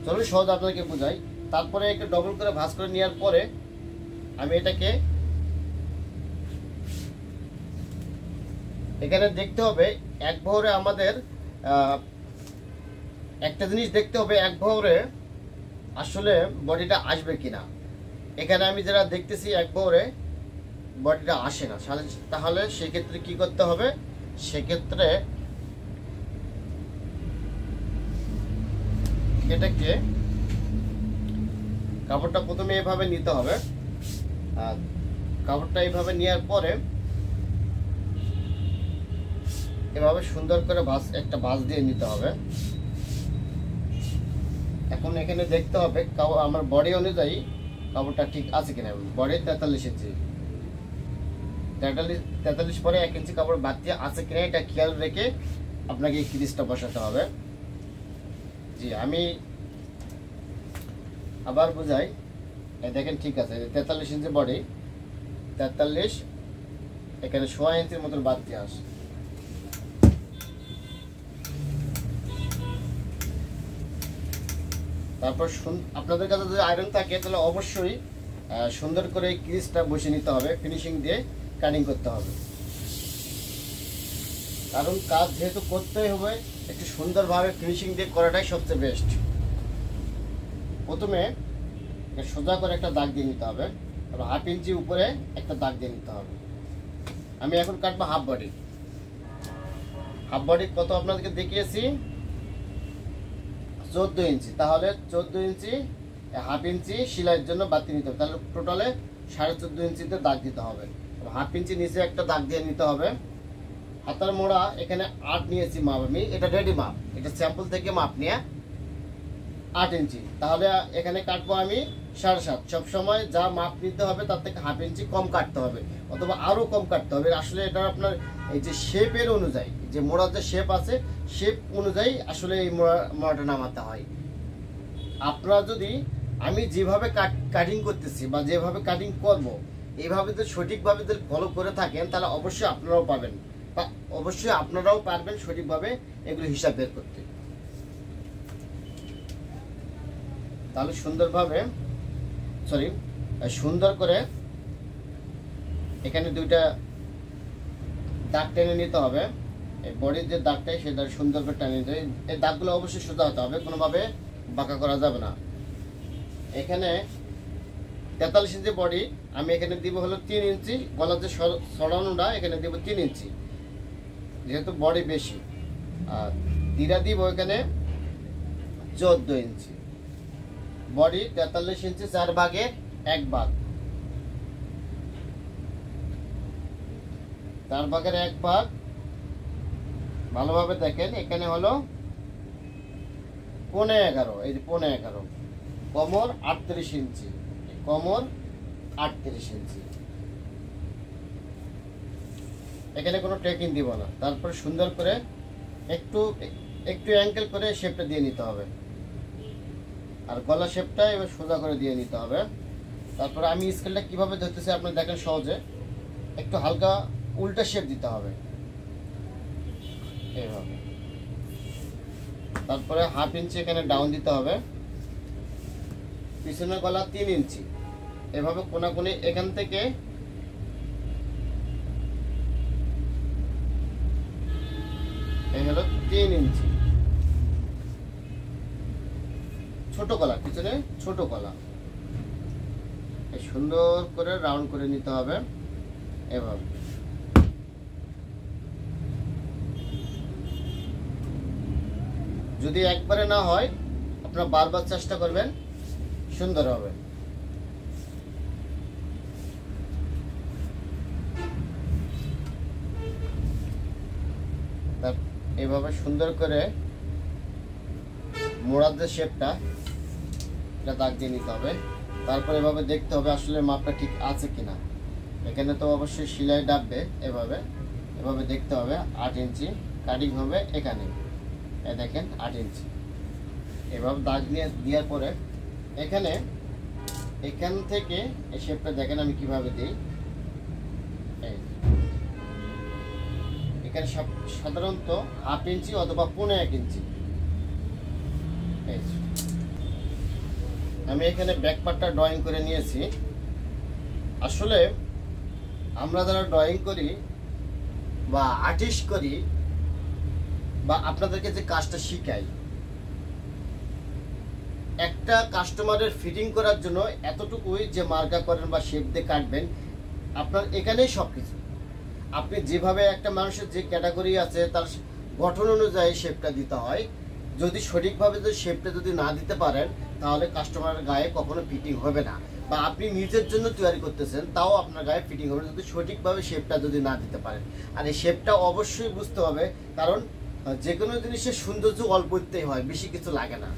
চলুন সহজ আপনাদেরকে বোঝাই। তারপরে একটু ডবল করে ভাঁজ করে নেওয়ার পরে আমি এটাকে এখানে দেখতে হবে এক ভরে আমাদের একটা জিনিস দেখতে হবে এক ভরে আসলে বডিটা আসবে কিনা। এখানে আমি যেটা দেখতেছি এক ভরে বডিটা আসে না, তাহলে সেক্ষেত্রে কি করতে হবে, সেক্ষেত্রে এটাকে কাপড়টা প্রথমে এভাবে নিতে হবে। আর কাপড়টা এইভাবে নেওয়ার পরে এভাবে সুন্দর করে একটা ভাঁজ দিয়ে নিতে হবে। এখন এখানে দেখতে হবে আমার বডি অনুযায়ী কাপড়টা ঠিক আছে কিনা। বডি 43 ইঞ্চি, 43 পরে 1 ইঞ্চি কাপড় বাদ দিয়ে আছে কিনা এটা খেয়াল রেখে আপনাকে ক্রিজটা বসাতে হবে। জি আমি আবার বোঝাই, দেখেন ঠিক আছে 43 ইঞ্চি বডি, 43 এখানে 1.5 ইঞ্চির মতো বাদ দিয়ে আসে। তারপর আপনাদের কাছে যদি আয়রন থাকে তাহলে অবশ্যই সুন্দর করে ক্রিজটা বসে নিতে হবে, ফিনিশিং দিয়ে কাটিং করতে হবে। কারণ কাজ যেহেতু করতেই হবে একটু সুন্দরভাবে ফিনিশিং দিয়ে করাটাই সবচেয়ে বেস্ট। প্রথমে সোজা করে একটা দাগ দিয়ে নিতে হবে, তারপর 1/2 ইঞ্চি উপরে একটা দাগ দিয়ে নিতে হবে। আমি এখন কাটবো হাফ বডি। হাফ বডি কত আপনাদেরকে দেখিয়েছি 14 ইঞ্চি, তাহলে 14 ইঞ্চি 1/2 ইঞ্চি সেলাইয়ের জন্য বাতি নিতে হবে, তাহলে টোটালে 14.5 ইঞ্চিতে দাগ দিতে হবে। 1/2 ইঞ্চি নিচে একটা দাগ দিয়ে নিতে হবে। হাতার মোড়া এখানে 8 নিয়েছি মাপ, আমি এটা রেডি মাপ, এটা স্যাম্পল থেকে মাপ নিয়ে 8 ইঞ্চি, তাহলে এখানে কাটবো আমি 7.5। সবসময় যা মাপ নিতে হবে তার থেকে 1/2 ইঞ্চি কম কাটতে হবে অথবা আরও কম কাটতে হবে। আসলে এটা আপনার এই যে শেপের অনুযায়ী, যে মোড়ার যে শেপ আছে শেপ অনুযায়ী আসলে এই মোড়াটা নামাতে হয়। আপনারা যদি আমি যেভাবে কাটিং করতেছি বা যেভাবে কাটিং করব এইভাবে যদি সঠিকভাবে যদি ফলো করে থাকেন তাহলে অবশ্যই আপনারাও পাবেন, বা অবশ্যই আপনারাও পারবেন সঠিকভাবে এগুলো হিসাব বের করতে। তাহলে সুন্দর করে এখানে দুইটা দাগ টেনে নিতে হবে। এই বডির যে দাগটাই সেটা সুন্দর করে টেনে নিতে হবে। এই দাগগুলো অবশ্যই সোজা হতে হবে, কোনোভাবে বাঁকা করা যাবে না। এখানে 43 ইঞ্চি বডি, আমি এখানে দিব হলো 3 ইঞ্চি, গলার যে সরানোটা এখানে দিব 3 ইঞ্চি যেহেতু বডি বেশি। আর দিরা দিব এখানে 14 ইঞ্চি। বডি 43 ইঞ্চি 4 ভাগের 1 ভাগ, 4 ভাগের 1 ভাগ। ভালোভাবে দেখেন এখানে হলো 11.5, এই যে 11.5। কোমর 38 ইঞ্চি, কোমর 38 ইঞ্চি। এখানে কোনো ট্রেকিং দিব না। তারপর সুন্দর করে একটু অ্যাঙ্গেল করে শেপটা দিয়ে নিতে হবে। আর গলা শেপটা এবার সোজা করে দিয়ে নিতে হবে। তারপরে আমি স্কেলটা কিভাবে ধরতেছি আপনি দেখেন সহজে, একটু হালকা উল্টা শেপ দিতে হবে এইভাবে। তারপরে 1/2 ইঞ্চি এখানে ডাউন দিতে হবে। পিছনের গলা 3 ইঞ্চি, এভাবে কোনাকুনি এখান থেকে এই হলো 3 ইঞ্চি। ছোট গলা, পিছনে ছোট গলা সুন্দর করে রাউন্ড করে নিতে হবে এভাবে। যদি একবারে না হয় আপনারা বারবার চেষ্টা করবেন, সুন্দর হবে। এভাবে সুন্দর করে মোড়ার যে শেপটা এটা দাগ দিয়ে নিতে হবে। তারপর এভাবে দেখতে হবে আসলে মাপটা ঠিক আছে কিনা। এখানে তো অবশ্যই সেলাই ডাববে, এভাবে দেখতে হবে। 8 ইঞ্চি কাটিং হবে এখানে, এই দেখেন 8 ইঞ্চি। এভাবে দাগ নিয়ে দেওয়ার পরে এখান থেকে এই শেপটা দেখেন আমি কিভাবে দিই। এখানে সাধারণত 1/2 ইঞ্চি অথবা 1.5 ইঞ্চি আমি এখানে ব্যাক পার্টটা ড্রয়িং করে নিয়েছি। আসলে আমরা যারা ড্রয়িং করি বা আর্টিস্ট করি বা আপনাদেরকে যে কাজটা শিখাই, একটা কাস্টমারের ফিটিং করার জন্য এতটুকুই যে মার্কা করেন বা শেপ দিয়ে কাটবেন, আপনার এখানেই সব কিছু। আপনি যেভাবে একটা মানুষের যে ক্যাটাগরি আছে তার গঠন অনুযায়ী শেপটা দিতে হয়। যদি সঠিকভাবে যদি শেপটা যদি না দিতে পারেন তাহলে কাস্টমারের গায়ে কখনো ফিটিং হবে না। বা আপনি নিজের জন্য তৈরি করতেছেন তাও আপনার গায়ে ফিটিং হবে যদি সঠিকভাবে শেপটা যদি না দিতে পারেন। আর এই শেপটা অবশ্যই বুঝতে হবে, কারণ যে কোনো জিনিসের সৌন্দর্য অল্পতেই হয়, বেশি কিছু লাগে না।